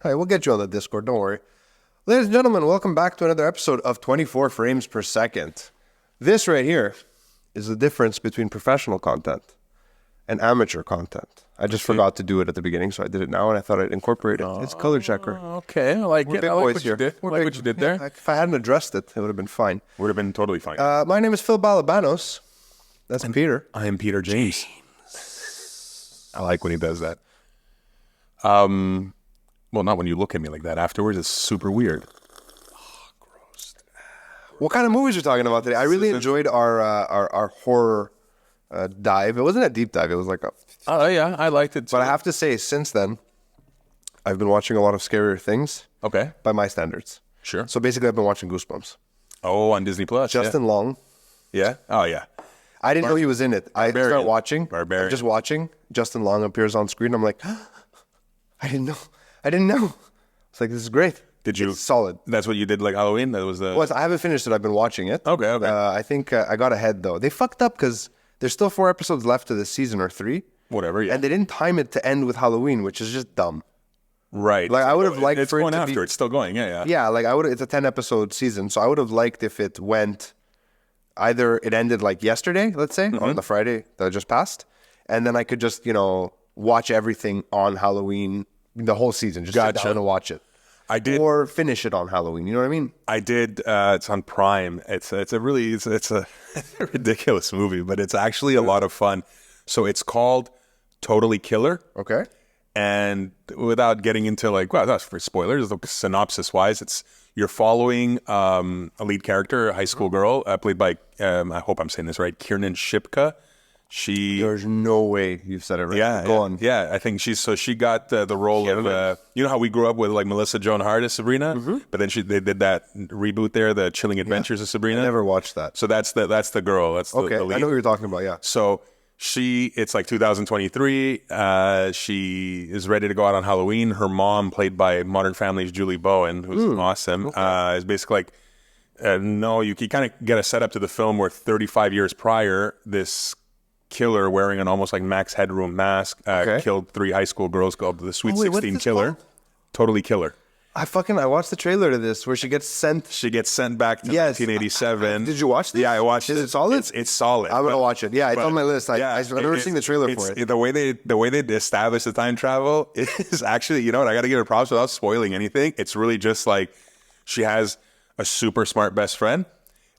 Hi, we'll get you on the Discord. Don't worry. Ladies and gentlemen, welcome back to another episode of 24 frames per second. This right here is the difference between professional content and amateur content. I just forgot to do it at the beginning, so I did it now, and I thought I'd incorporate it. It's color checker. Okay, I like it. I like what you did. I like what you did there. Yeah, if I hadn't addressed it, it would have been fine. Would have been totally fine. My name is Phil Balabanos. That's Peter. I am Peter James. I like when he does that. Well, not when you look at me like that. Afterwards, it's super weird. What kind of movies are you talking about today? I really enjoyed our horror dive. It wasn't a deep dive. It was like a... Oh, yeah, I liked it too. But I have to say, since then, I've been watching a lot of scarier things. Okay. By my standards. Sure. So basically, I've been watching Goosebumps. Oh, on Disney Plus. Justin Long. Yeah. Oh, yeah. I didn't know he was in it. I started watching. Barbarian. I'm just watching. Justin Long appears on screen. I'm like, I didn't know. It's like, this is great. Did you? It's solid. That's what you did like Halloween? That was the... Well, I haven't finished it. I've been watching it. Okay. I think I got ahead, though. They fucked up because there's still 4 episodes left of this season, or 3. Whatever, yeah. And they didn't time it to end with Halloween, which is just dumb. Right. Like, I would have liked it's for it going to after. be... It's still going, yeah. Yeah, like, it's a 10-episode season, so I would have liked if it went... Either it ended like yesterday, let's say, on the Friday that just passed, and then I could just, watch everything on Halloween, the whole season, just sit down and watch it. I did, or finish it on Halloween. You know what I mean? I did. It's on Prime. It's a ridiculous movie, but it's actually a lot of fun. So it's called Totally Killer. Okay. And without getting into that's for spoilers, synopsis wise, you're following a lead character, a high school girl, played by I hope I'm saying this right, Kiernan Shipka. There's no way you've said it right. Yeah, Go on. Yeah, I think she got the role of you know how we grew up with like Melissa Joan Hart as Sabrina, but then they did that reboot there, The Chilling Adventures of Sabrina. I never watched that. So that's the girl. That's okay. The lead. I know what you're talking about. Yeah. So it's like 2023. She is ready to go out on Halloween. Her mom, played by Modern Family's Julie Bowen, who's awesome, is basically like, no, you kind of get a setup to the film where 35 years prior, this killer wearing an almost like Max Headroom mask killed 3 high school girls, called the Sweet 16 Killer. Called? Totally Killer. I watched the trailer to this where she gets sent back to 1987. Did you watch this? Yeah, I watched it. Is it solid? It's solid. I'm gonna watch it. Yeah, it's on my list. I've never seen the trailer for it. The way they establish the time travel is actually, you know what, I got to give her props without spoiling anything. It's really just like she has a super smart best friend,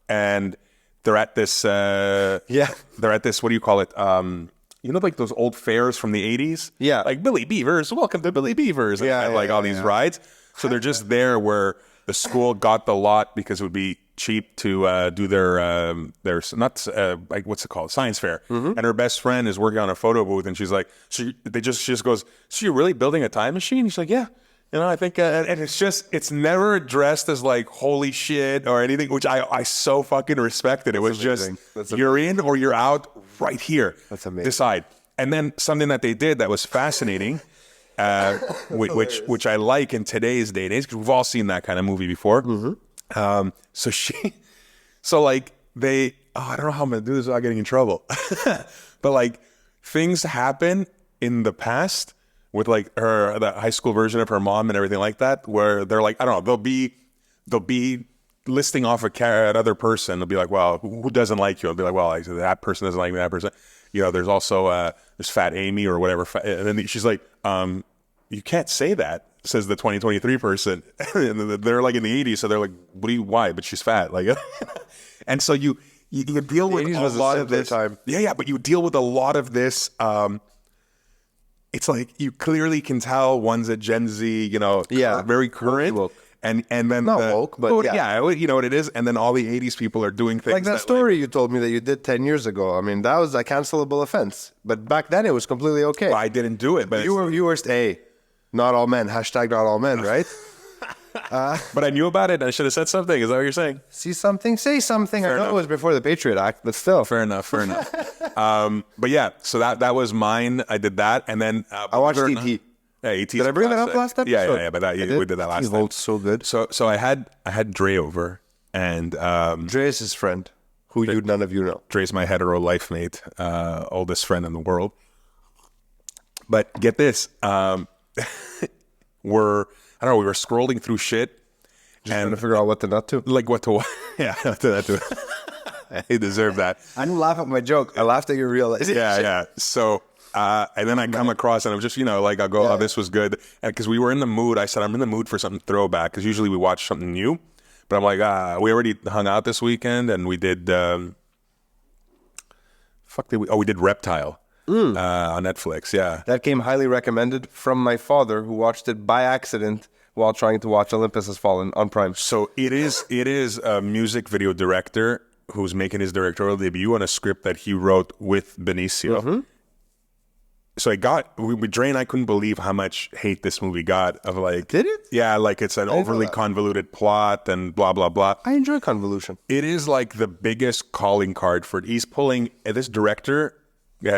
and they're at this. They're at this. What do you call it? Like those old fairs from the 80s? Yeah. Like Billy Beavers, welcome to Billy Beavers. And all these rides. So they're just there where the school got the lot because it would be cheap to do their what's it called, science fair. And her best friend is working on a photo booth, and she's like, she just goes, so you're really building a time machine? She's like, yeah. I think, and it's never addressed as like, holy shit or anything, which I so fucking respected. It was just, you're in or you're out right here. That's amazing. Decide. And then something that they did that was fascinating, which I like in today's day and age, because we've all seen that kind of movie before. I don't know how I'm going to do this without getting in trouble. But like, things happen in the past with like the high school version of her mom and everything like that, where they're like, I don't know, they'll be listing off another person. They'll be like, well, who doesn't like you? I'll be like, well, that person doesn't like me, that person. There's also there's Fat Amy or whatever. And then she's like, you can't say that, says the 2023 person. And they're like in the 80s, so they're like, why? But she's fat. Like, and so you deal with a lot of this. Time. Yeah, but you deal with a lot of this. It's like you clearly can tell one's a Gen Z, very current. Woke. And then not woke, but you know what it is. And then all the 80s people are doing things like that story you told me that you did 10 years ago. I mean, that was a cancelable offense, but back then it was completely okay. Well, I didn't do it, but you were not all men, #not all men, right? But I knew about it and I should have said something. Is that what you're saying? See something, say something. I know it was before the Patriot Act, but still. Fair enough. But yeah, so that was mine. I did that. And then I watched E.T. Yeah, E.T. Did I bring that up last episode? Yeah, but we did that last time. Holds so good. So I had Dre over, and Dre is his friend, who none of you know. Dre's my hetero life mate, oldest friend in the world. But get this, I don't know, we were scrolling through shit. Trying to figure out what to not to. Like what to yeah, that I deserve that. I didn't laugh at my joke. I laughed at your realization. Yeah. So, and then I come across and I'm just, like, I'll go, oh, this was good. And because we were in the mood, I said, I'm in the mood for something throwback. Because usually we watch something new. But I'm like, we already hung out this weekend and we did, we did Reptile on Netflix. Yeah. That came highly recommended from my father, who watched it by accident while trying to watch Olympus Has Fallen on Prime. So it is a music video director who's making his directorial debut on a script that he wrote with Benicio. So Dre and I couldn't believe how much hate this movie got of like... Did it? Yeah, like it's an overly convoluted plot and blah, blah, blah. I enjoy convolution. It is like the biggest calling card for it. He's pulling... This director,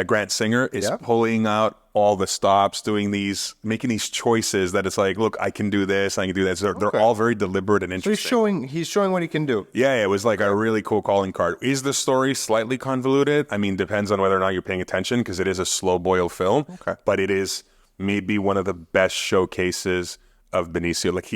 Grant Singer, is pulling out all the stops, making these choices that it's like, look, I can do this, I can do that. So they're all very deliberate and So interesting. he's showing what he can do. Yeah, it was like a really cool calling card. Is the story slightly convoluted? I mean, depends on whether or not you're paying attention because it is a slow boil film. Okay. But it is maybe one of the best showcases of Benicio. Like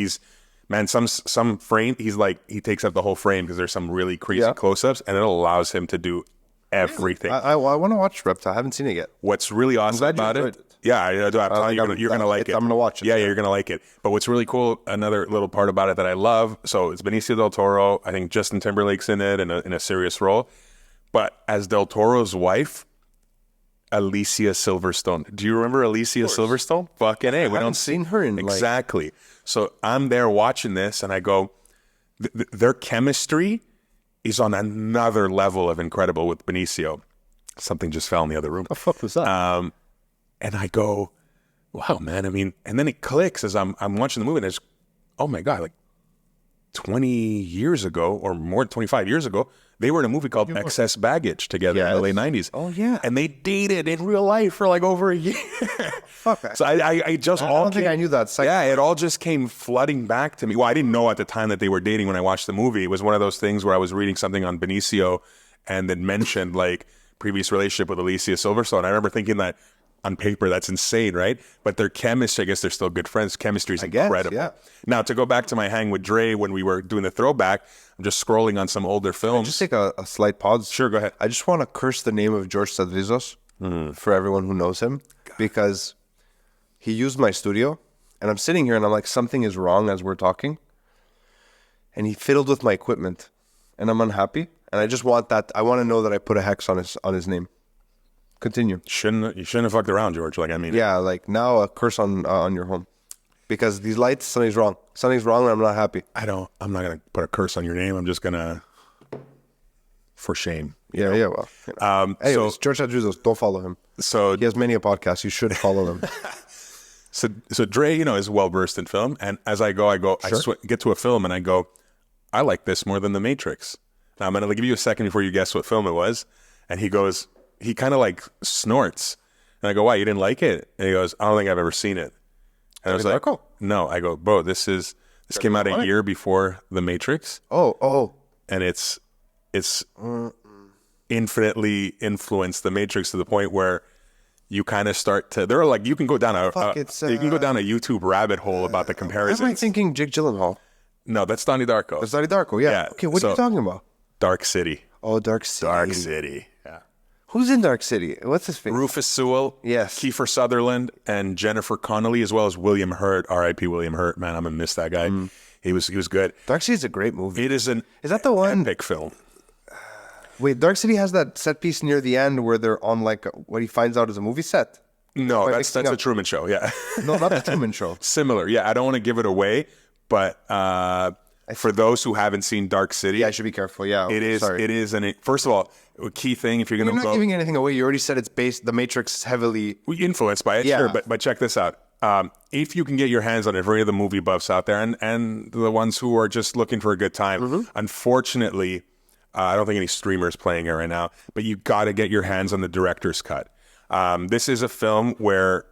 some frame, he takes up the whole frame because there's some really crazy close-ups and it allows him to do everything. I want to watch Reptile. I haven't seen it yet. What's really awesome about it? Yeah, I'm telling you, you're going to like it. I'm going to watch it. Yeah, you're going to like it. But what's really cool, another little part about it that I love, so it's Benicio del Toro. I think Justin Timberlake's in it in a serious role. But as Del Toro's wife, Alicia Silverstone. Do you remember Alicia Silverstone? Fucking A. We don't seen her in exactly. So I'm there watching this, and I go, their chemistry is on another level of incredible with Benicio. Something just fell in the other room. The fuck was that? And I go, wow, man. I mean, and then it clicks as I'm watching the movie. And there's, oh my God, like 20 years ago or more than 25 years ago, they were in a movie called Excess Baggage together in the late 90s. Oh, yeah. And they dated in real life for like over a year. Fuck that. So I don't think I knew that. Yeah, it all just came flooding back to me. Well, I didn't know at the time that they were dating when I watched the movie. It was one of those things where I was reading something on Benicio and then mentioned like previous relationship with Alicia Silverstone. I remember thinking that on paper, that's insane, right? But their chemistry, I guess they're still good friends. Chemistry is incredible. Yeah. Now, to go back to my hang with Dre when we were doing the throwback, I'm just scrolling on some older films. Just take a slight pause. Sure, go ahead. I just want to curse the name of George Sadrizos for everyone who knows him because he used my studio and I'm sitting here and I'm like, something is wrong as we're talking. And he fiddled with my equipment and I'm unhappy. And I just want that. I want to know that I put a hex on his name. Continue. You shouldn't have fucked around, George. Like, I mean, yeah, like now a curse on your home because these lights, something's wrong. Something's wrong, and I'm not happy. I'm not gonna put a curse on your name. I'm just gonna, for shame. Yeah. Well, anyways, so George Adjuzos, don't follow him. So he has many a podcast. You should follow him. So Dre, is well versed in film, and as I go, Sure. I get to a film, and I go, I like this more than The Matrix. Now I'm gonna give you a second before you guess what film it was, and he goes. He kind of like snorts. And I go, why, you didn't like it? And he goes, I don't think I've ever seen it. And I was like, no. I go, bro, this came out a year before The Matrix. Oh. And it's infinitely influenced The Matrix to the point where you kind of start to, they're like, you can go down a YouTube rabbit hole about the comparisons. Am I thinking Jake Gyllenhaal? No, that's Donnie Darko. That's Donnie Darko, yeah. Okay, what are you talking about? Dark City. Oh, Dark City. Dark City, yeah. Who's in Dark City? What's his face? Rufus Sewell, yes. Kiefer Sutherland, and Jennifer Connelly, as well as William Hurt. R.I.P. William Hurt. Man, I'm gonna miss that guy. He was good. Dark City is a great movie. It is Is that the one? epic film. Wait, Dark City has that set piece near the end where they're on like what he finds out is a movie set. No, that's the Truman Show. Yeah, No, not the Truman Show. Similar. Yeah, I don't want to give it away, but for those who haven't seen Dark City, Yeah, I should be careful. Yeah, it is. Sorry. It is. And first of all, a key thing if you're going You're to not go, giving anything away. You already said it's based. The Matrix is heavily. we influenced by it, Yeah. sure. But check this out. If you can get your hands on it, for any of the movie buffs out there, and the ones who are just looking for a good time, unfortunately, I don't think any streamers playing it right now. But you got to get your hands on the director's cut. This is a film where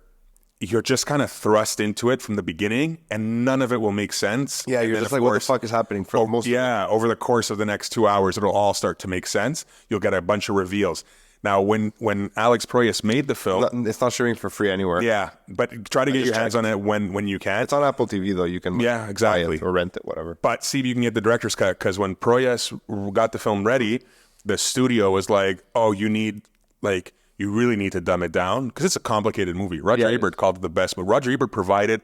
you're just kind of thrust into it from the beginning, and none of it will make sense. Yeah, And you're then, just of like, what the course, fuck is happening for most? yeah, over the course of the next 2 hours, it'll all start to make sense. You'll get a bunch of reveals. Now, when Alex Proyas made the film, It's not streaming for free anywhere. yeah, but try to get your hands on it when you can. It's on Apple TV though. You can Yeah, exactly. buy it or rent it, whatever. But see if you can get the director's cut, because when Proyas got the film ready, the studio was like, "Oh, you really need to dumb it down because it's a complicated movie." Roger Ebert called it the best, but Roger Ebert provided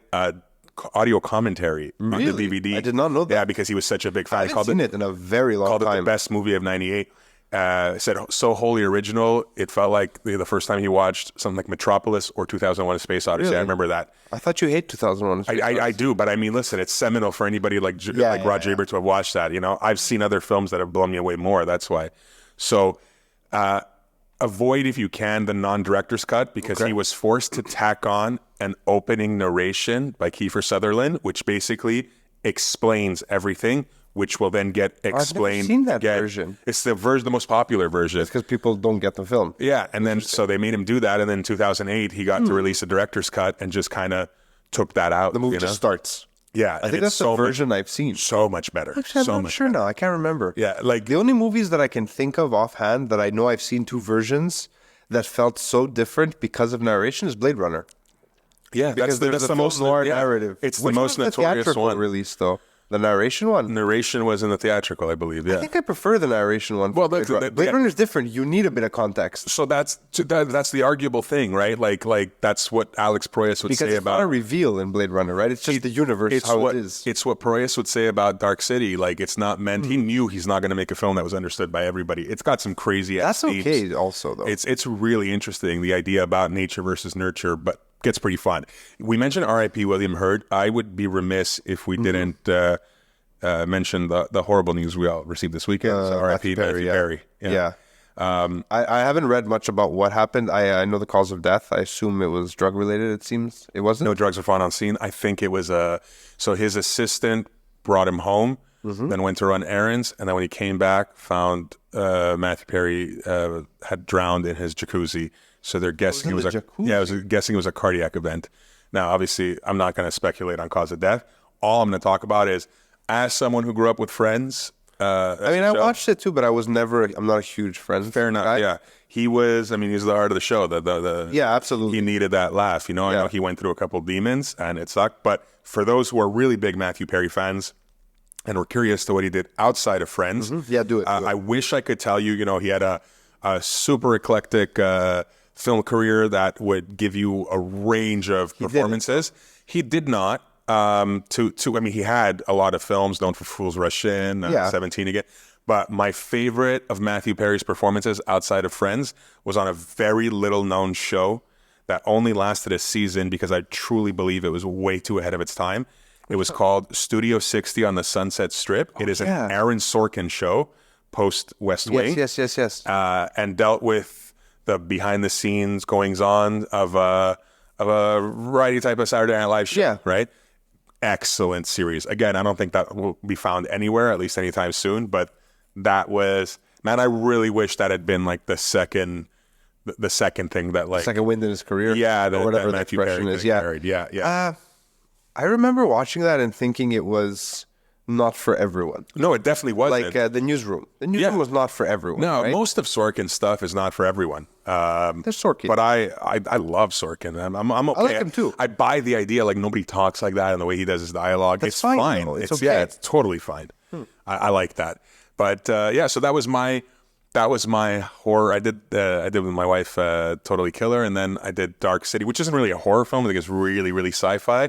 audio commentary on the DVD. I did not know that. Yeah, because he was such a big fan. I He haven't called seen it in a very long called it the time. best movie of '98. Said so wholly original. It felt like the first time he watched something like Metropolis or 2001: A Space Odyssey. Really? I remember that. I thought you hate 2001. I do, but I mean, listen, it's seminal for anybody like Roger Ebert to have watched that. You know, I've seen other films that have blown me away more. That's why. So, avoid if you can the non-director's cut, because he was forced to tack on an opening narration by Kiefer Sutherland, which basically explains everything, which will then get explained. I've never seen that again. version. It's the most popular version. because people don't get the film. Yeah, and then so they made him do that, and then in 2008 he got to release a director's cut and just kind of took that out. The movie just starts. Yeah, I think that's the version I've seen. so much better. Actually, so I'm not much sure now. I can't remember. Yeah, like The only movies that I can think of offhand that I know I've seen two versions that felt so different because of narration is Blade Runner. yeah, Because that's there's the a most noir yeah, narrative. It's Which the most was the notorious theatrical one. release, though. The narration one. Narration was in the theatrical, I believe. Yeah. I think I prefer the narration one. Well, Blade Runner. Blade Runner is different. You need a bit of context So that's the arguable thing, right? Like that's what Alex Proyas would because say it's not a about. reveal in Blade Runner, right? It's just the universe It's how what it is. it's what Proyas would say about Dark City. Like it's not meant. He knew he's not going to make a film that was understood by everybody. It's got some crazy. That's okay, also though. It's really interesting, the idea about nature versus nurture, but gets pretty fun. We mentioned R.I.P. William Hurt. I would be remiss if we didn't mention the horrible news we all received this weekend. So R.I.P. Matthew Perry. Yeah. I haven't read much about what happened. I know the cause of death. I assume it was drug related. It seems it wasn't. No drugs were found on scene. I think it was so his assistant brought him home, then went to run errands, and then when he came back, found Matthew Perry had drowned in his jacuzzi. So they're guessing it was guessing it was a cardiac event. Now, obviously, I'm not going to speculate on cause of death. All I'm going to talk about is, as someone who grew up with Friends. I watched it too, but I'm not a huge Friends. Fair enough. guy. Yeah, he was. I mean, he's the heart of the show. The Yeah, absolutely. He needed that laugh. You know, I know he went through a couple demons and it sucked. But for those who are really big Matthew Perry fans and were curious to what he did outside of Friends, Yeah, do it. I wish I could tell you. You know, he had a super eclectic film career that would give you a range of performances. He did not. I mean, he had a lot of films known for Fools Rush In, 17 again. But my favorite of Matthew Perry's performances outside of Friends was on a very little known show that only lasted a season because I truly believe it was way too ahead of its time. It was called Studio 60 on the Sunset Strip. It is an Aaron Sorkin show post West Wing. Yes. And dealt with the behind the scenes goings on of a variety type of Saturday Night Live show. Yeah. Right. Excellent series. Again, I don't think that will be found anywhere, at least anytime soon. But that was, man, I really wish that had been like the second thing that like Second wind in his career. yeah, or whatever that the Matthew expression Perry is. thing Yeah. carried. Yeah. I remember watching that and thinking it was not for everyone. No, it definitely wasn't. Like the Newsroom. The Newsroom was not for everyone. No, right? most of Sorkin's stuff is not for everyone. There's Sorkin. But I love Sorkin. I'm okay. I like him too. I buy the idea, like nobody talks like that and the way he does his dialogue. That's it's fine, fine. though. It's It's okay. Yeah, it's totally fine. I like that. But so that was my horror. I did with my wife Totally Killer, and then I did Dark City, which isn't really a horror film. I think it's really, really sci-fi.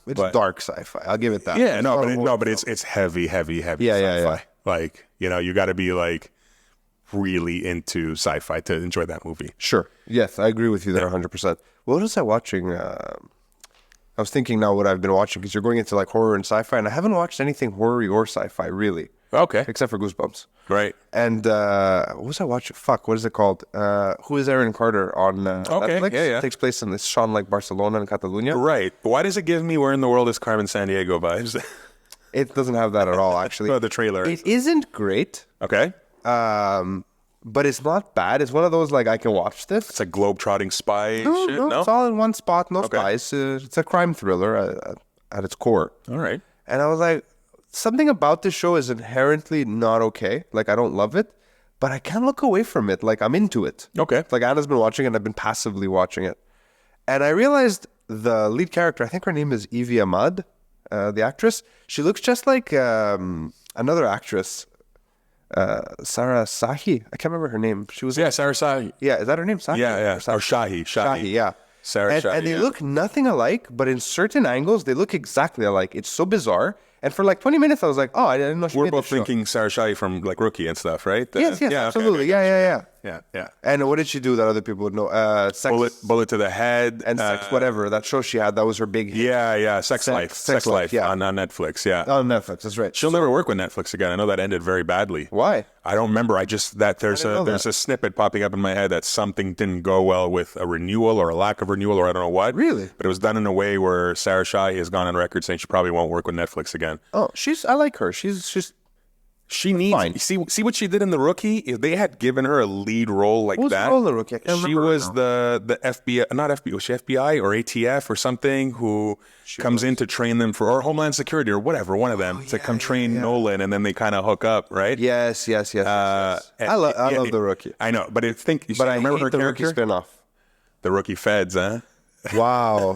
It's dark sci-fi. I'll give it that. Yeah, It's no, not but a horror film. it's heavy Yeah, sci-fi. yeah. Like, you know, you got to be like really into sci-fi to enjoy that movie. Sure. Yes, I agree with you there 100%. What was I watching? I was thinking now what I've been watching because you're going into like horror and sci-fi, and I haven't watched anything horror or sci-fi really, Okay, except for Goosebumps. right. And what was I watching? Fuck, what is it called? Who is Aaron Carter on Netflix? yeah. It takes place in this Sean like Barcelona and Catalonia. Right. Why does it give me Where in the World is Carmen Sandiego vibes? It doesn't have that at all, actually. Oh, the trailer. It isn't great, Okay. but it's not bad. It's one of those like I can watch this. It's a globe-trotting spy No, shit? no, it's all in one spot. No spies. It's a crime thriller at its core. All right. And I was like, something about this show is inherently not okay. Like, I don't love it, but I can't look away from it. Like I'm into it. Okay. Like Anna's been watching it, and I've been passively watching it. And I realized the lead character, I think her name is Evie Ahmad, the actress. She looks just like another actress, Sarah Sahi. I can't remember her name. She was Yeah, Sarah Shahi. yeah. Is that her name? Sahi? Yeah, yeah. Or Shahi. Shahi, yeah. Sarah and, Shahi. and they yeah. look nothing alike, but in certain angles, they look exactly alike. It's so bizarre. And for like 20 minutes, I was like, oh, I didn't know she We're made both this show. thinking Sarah Shahi from like Rookie and stuff, right? Yes, yes, Yeah, okay, absolutely. okay. Yeah. Yeah, yeah. And what did she do that other people would know? Sex Bullet to the head. and Sex Whatever. That show she had, that was her big hit. Yeah. Sex Life. yeah. On Netflix. Yeah. On Netflix, that's right. She'll never work with Netflix again. I know that ended very badly. Why? I don't remember. I just that there's know there's that. a snippet popping up in my head that something didn't go well with a renewal or a lack of renewal or I don't know what. Really? But it was done in a way where Sarah Shahi has gone on record saying she probably won't work with Netflix again. Oh, I like her. She's She needs Fine. see what she did in The Rookie. If they had given her a lead role like Who's that, the role in The Rookie? I can't she remember was the FBI, not FBI, was she FBI or ATF or something who comes in to train them for or Homeland Security or whatever, one of them to come train Nolan, and then they kind of hook up, right? yes. I yeah, love The Rookie. I know, but But I remember hate her the Rookie character, spinoff. the Rookie Feds, huh? Wow.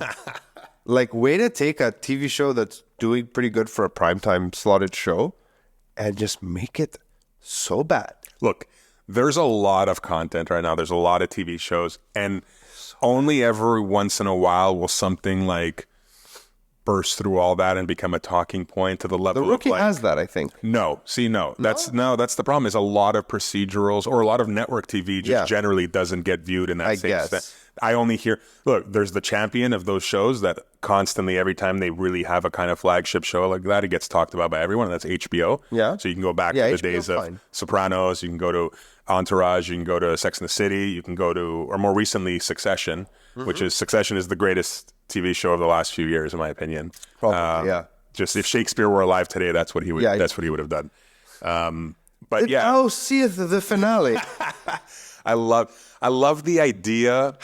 Like, way to take a TV show that's doing pretty good for a primetime slotted show and just make it so bad. Look, there's a lot of content right now. There's a lot of TV shows, and only every once in a while will something like burst through all that and become a talking point to the level The Rookie of like, has that, I think. no. That's the problem is a lot of procedurals or a lot of network TV just generally doesn't get viewed in that I same guess. extent. I only hear, look, there's the champion of those shows that constantly, every time they really have a kind of flagship show like that, it gets talked about by everyone, and that's HBO. Yeah. So you can go back Yeah, to the HBO 's days of fine. Sopranos, you can go to Entourage, you can go to Sex and the City, you can go to, or more recently, Succession, Mm-hmm. Succession is the greatest TV show of the last few years, in my opinion. Probably, yeah. Just if Shakespeare were alive today, that's what he would. Yeah, that's what he would have done. But yeah, Oh, seeth the finale. I love the idea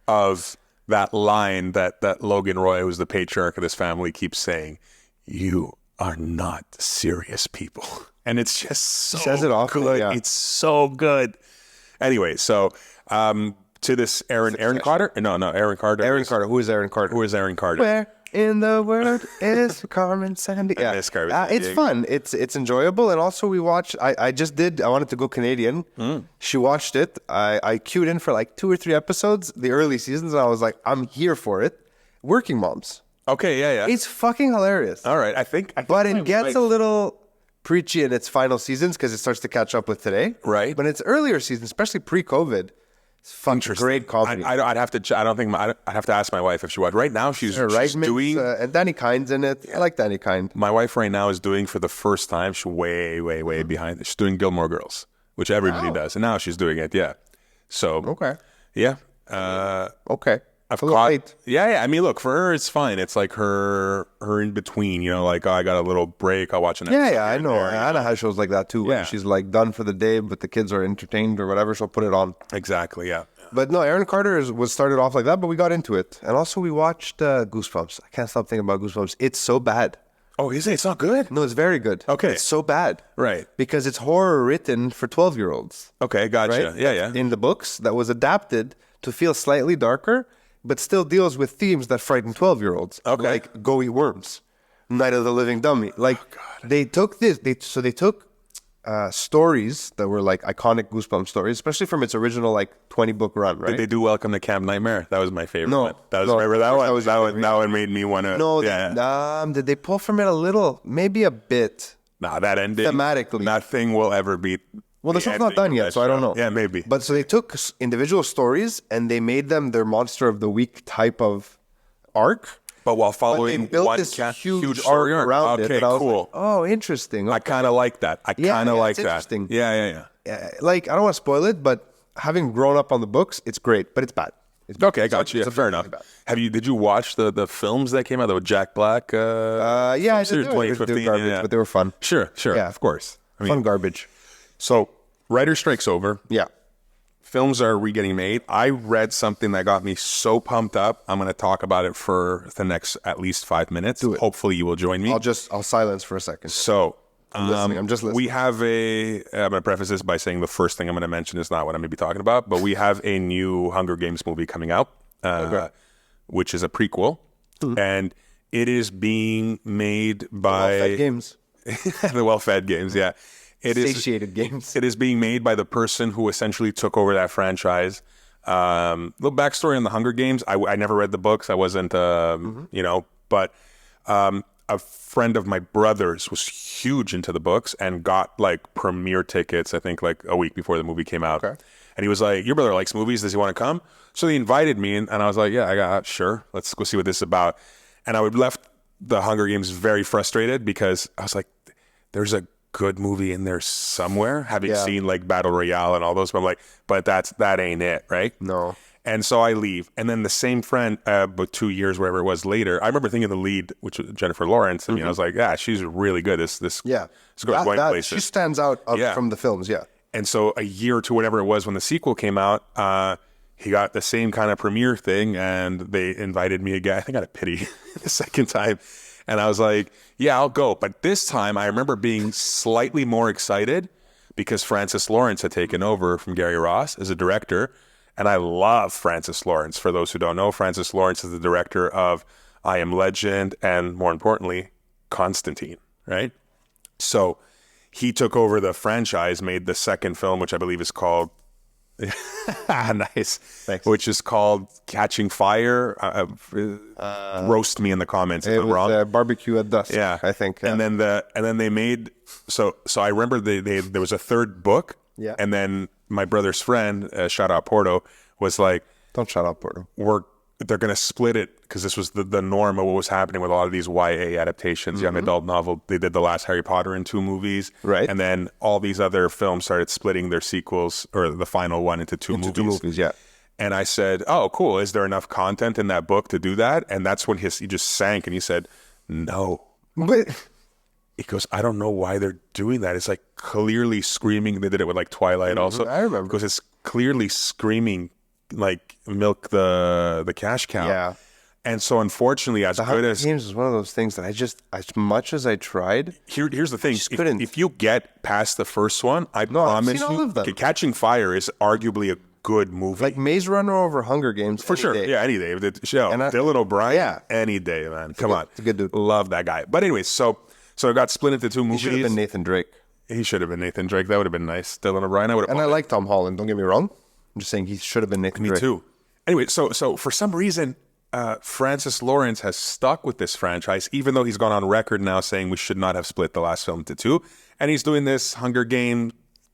of that line that Logan Roy, who's the patriarch of this family, keeps saying, "You are not serious people," and it's just so says it often, good. yeah. It's so good. Anyway, so to this Aaron Carter? No, Aaron Carter. Aaron Carter. Who is Aaron Carter? Who is Aaron Carter? Where in the world is Carmen Sandy? Yeah, miss Carmen it's Sandiego. fun. It's enjoyable, and also we watched. I wanted to go Canadian. She watched it. I queued in for like 2 or 3 episodes, the early seasons, and I was like, I'm here for it. Working Moms. Okay, yeah. It's fucking hilarious. All right, I think But it gets a little preachy in its final seasons because it starts to catch up with today. Right. But in its earlier seasons, especially pre-COVID, it's fucking great comedy. I'd have to. I don't think. I'd have to ask my wife if she watched. Right now, she's Reitman's, doing. and Danny Kind's in it. I like Danny Kind. My wife right now is doing for the first time. She's way behind. She's doing Gilmore Girls, which everybody does, and now she's doing it. Yeah. So Okay. yeah. Okay. I've A little caught. late. Yeah. I mean, look, for her, it's fine. It's like her in between. You know, like I got a little break. I'll watch an episode. Yeah, I here know. and there. Anna has shows like that too. When Yeah. she's like done for the day, but the kids are entertained or whatever, she'll put it on. Exactly. Yeah. But no, Aaron Carter was started off like that, but we got into it. And also we watched Goosebumps. I can't stop thinking about Goosebumps. It's so bad. Oh, is it? It's not good. No, it's very good. Okay. It's so bad. Right. Because it's horror written for 12-year-olds. Okay. Gotcha. Right? Yeah. In the books that was adapted to feel slightly darker, but still deals with themes that frighten 12-year-olds. Okay. Like Go Eat Worms, Night of the Living Dummy. Like they took this, they took stories that were like iconic Goosebumps stories, especially from its original like 20-book run, right? Did they do Welcome to Camp Nightmare? That was my favorite No. one. That was No, remember that one? that was That your one, that one made me want to. No, yeah. did they pull from it a little? Maybe a bit. Nah, that ending. Thematically. Nothing will ever beat. Well, the show's not done yet, so I don't know. Yeah, maybe. But so they took individual stories and they made them their monster of the week type of arc. But while But they following built one this huge arc story arc. around it. Okay, that I was cool. like, oh, interesting. I kind of like that. I Yeah, kind of yeah, like it's that. interesting. Yeah. Like, I don't want to spoil it, but having grown up on the books, it's great, but it's bad. It's Okay, I got you. it's Yeah, fair enough. bad. Did you watch the films that came out with Jack Black? Yeah, I series did. They were 2015. garbage, yeah. but they were fun. Sure. Yeah. Of course. I mean, Fun garbage. so writer strike's over. Yeah. Films are getting made. I read something that got me so pumped up. I'm going to talk about it for the next at least 5 minutes. Do it. Hopefully you will join me. I'll silence for a second. So I'm listening. I'm just listening. We have I'm going to preface this by saying the first thing I'm going to mention is not what I'm going to be talking about, but we have a new Hunger Games movie coming out, which is a prequel, and it is being made by Well-fed games. the Well-Fed Games. Yeah, Satiated games. It is being made by the person who essentially took over that franchise. Little backstory on the Hunger Games. I never read the books. I wasn't, but a friend of my brother's was huge into the books and got like premiere tickets, I think like a week before the movie came out. Okay. And he was like, your brother likes movies. Does he want to come? So he invited me and I was like, yeah, I got sure. Let's go see what this is about. And I left the Hunger Games very frustrated because I was like, there's a good movie in there somewhere, having seen like Battle Royale and all those, but I'm like, but that ain't it, right? No. And so I leave, and then the same friend, about 2 years, wherever it was later, I remember thinking the lead, which was Jennifer Lawrence. I mean, I was like, yeah, she's really good. This Yeah. going places. She stands out from the films, yeah. And so a year or two, whatever it was, when the sequel came out, he got the same kind of premiere thing, and they invited me again. I think I got a pity the second time. And I was like, yeah, I'll go. But this time I remember being slightly more excited because Francis Lawrence had taken over from Gary Ross as a director. And I love Francis Lawrence. For those who don't know, Francis Lawrence is the director of I Am Legend and, more importantly, Constantine, right? So he took over the franchise, made the second film, which I believe is called nice. Thanks. Which is called Catching Fire. Roast me in the comments if It I'm was wrong. Barbecue at Dusk, I think. Yeah. And then they made so I remember there was a third book. Yeah. And then my brother's friend, shout out Porto, was like, Don't shut up, Porto. they're going to split it because this was the norm of what was happening with a lot of these YA adaptations, young adult novel. They did the last Harry Potter in 2 movies. Right. And then all these other films started splitting their sequels or the final one into two movies. 2 movies, yeah. And I said, oh, cool. Is there enough content in that book to do that? And that's when he just sank and he said, no. But He goes, I don't know why they're doing that. It's like clearly screaming. They did it with like Twilight also. I remember. Because it's clearly screaming like milk the cash cow. Yeah. And so unfortunately, as good Hunger as Games is one of those things that I just, as much as I tried, here's the thing. couldn't. If you get past the first one, I I've promise seen all you, of them. Catching Fire is arguably a good movie. like Maze Runner over Hunger Games. For sure. Yeah, any day. Dylan O'Brien, Yeah. any day, man. Come on. It's a good dude. Love that guy. But anyways, so it got split into 2 movies. Should have been Nathan Drake. He should have been Nathan Drake. That would have been nice. Dylan O'Brien, I would have. And I like Tom Holland, don't get me wrong. I'm just saying he should have been Nathan Drake. Me too. Anyway, so for some reason, Francis Lawrence has stuck with this franchise, even though he's gone on record now saying we should not have split the last film into 2. And he's doing this Hunger Game,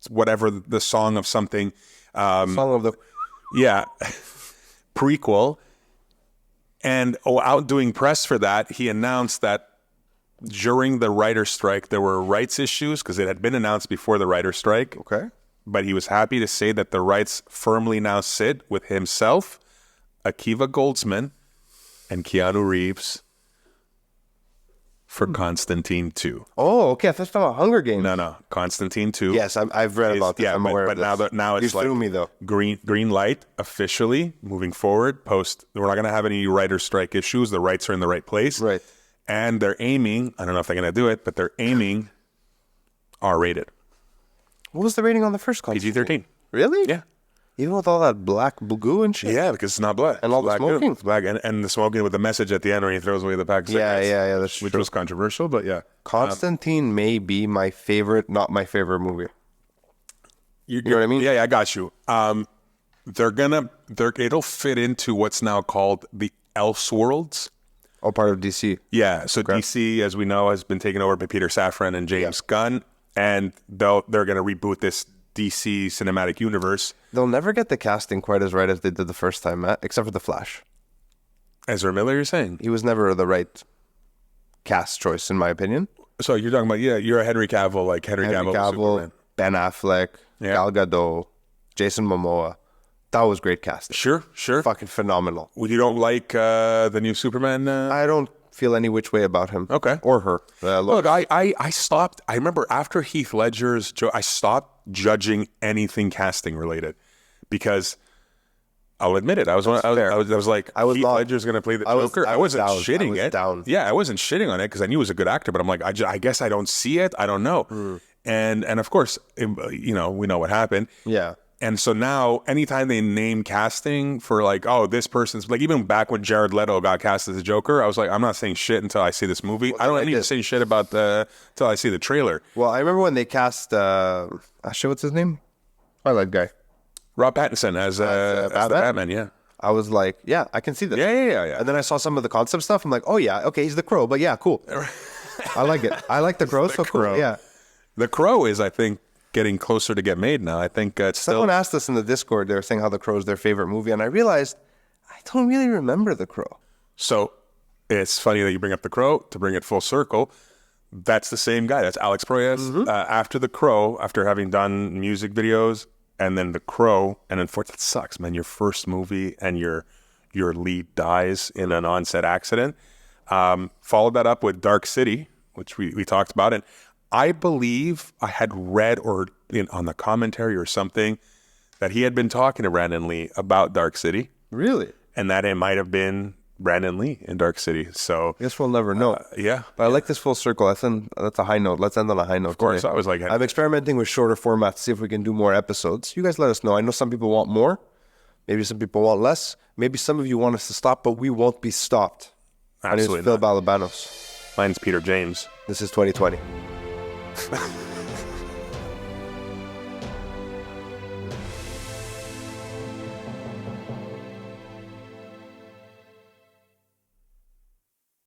whatever, the song of something. Song of the... Yeah, prequel. And out doing press for that, he announced that during the writer's strike, there were rights issues because it had been announced before the writer's strike. Okay. But he was happy to say that the rights firmly now sit with himself, Akiva Goldsman, and Keanu Reeves for Constantine 2. Oh, okay. I thought you were talking about Hunger Games. No, Constantine 2. Yes, I've read about this. Yeah, I'm aware but of this. now it's You like threw me, though. green light officially moving forward. We're not going to have any writer's strike issues. The rights are in the right place. Right. And they're aiming, I don't know if they're going to do it, but they're aiming R-rated. What was the rating on the first Constantine? PG-13. Really? Yeah. Even with all that black goo and shit? Yeah, because it's not blood. And all the Black smoking. It's black and the smoking with the message at the end where he throws away the pack of Yeah, cigarettes. that's Which true. was controversial, but yeah. Constantine may be my favorite, not my favorite movie. You know what I mean? Yeah, I got you. It'll fit into what's now called the Elseworlds. All part of DC. Yeah, so DC, as we know, has been taken over by Peter Safran and James Gunn, and they're going to reboot this DC cinematic universe. They'll never get the casting quite as right as they did the first time, Matt, except for The Flash. Ezra Miller, you're saying? He was never the right cast choice, in my opinion. So you're talking about, you're a Henry Cavill, like Henry Henry Cavill, Cavill, Superman. Ben Affleck, Gal Gadot, Jason Momoa. That was great casting. Sure. Fucking phenomenal. Well, you don't like the new Superman? I don't feel any which way about him. Okay. Or her. Look, I stopped. I remember after Heath Ledger's, I stopped judging anything casting related because I'll admit it. I was like, I was Heath not. Ledger's going to play the I was- Joker. I I was wasn't down. shitting I was it. down. Yeah, I wasn't shitting on it because I knew he was a good actor. But I'm like, I guess I don't see it. I don't know. And of course, we know what happened. Yeah. And so now, anytime they name casting for like, oh, this person's like, even back when Jared Leto got cast as a Joker, I was like, I'm not saying shit until I see this movie. I don't need to say shit about until I see the trailer. Well, I remember when they cast shit, what's his name? Twilight guy. Rob Pattinson as the Batman. Yeah. I was like, yeah, I can see this. Yeah. And then I saw some of the concept stuff. I'm like, oh yeah, okay, he's the Crow, but yeah, cool. I like it. I like the Crow. So Crow. cool. Yeah. The Crow is, I think, getting closer to get made now. I think it's still. Someone asked us in the Discord. They were saying how the Crow is their favorite movie, and I realized I don't really remember the Crow. So it's funny that you bring up The Crow to bring it full circle. That's the same guy. That's Alex Proyas. After The Crow, after having done music videos, and then The Crow, and then that sucks, man. Your first movie and your lead dies in an on-set accident. Followed that up with Dark City, which we talked about, and I believe I had read on the commentary or something that he had been talking to Brandon Lee about Dark City, Really? and that it might have been Brandon Lee in Dark City. So I guess we'll never know. yeah, But I like this full circle. That's a high note. Let's end on a high note. Of course. I was like, I'm experimenting with shorter formats to see if we can do more episodes. You guys let us know. I know some people want more. Maybe some people want less. Maybe some of you want us to stop, but we won't be stopped. My name is Absolutely Phil not. Balabanos. Mine's Peter James. This is 2020.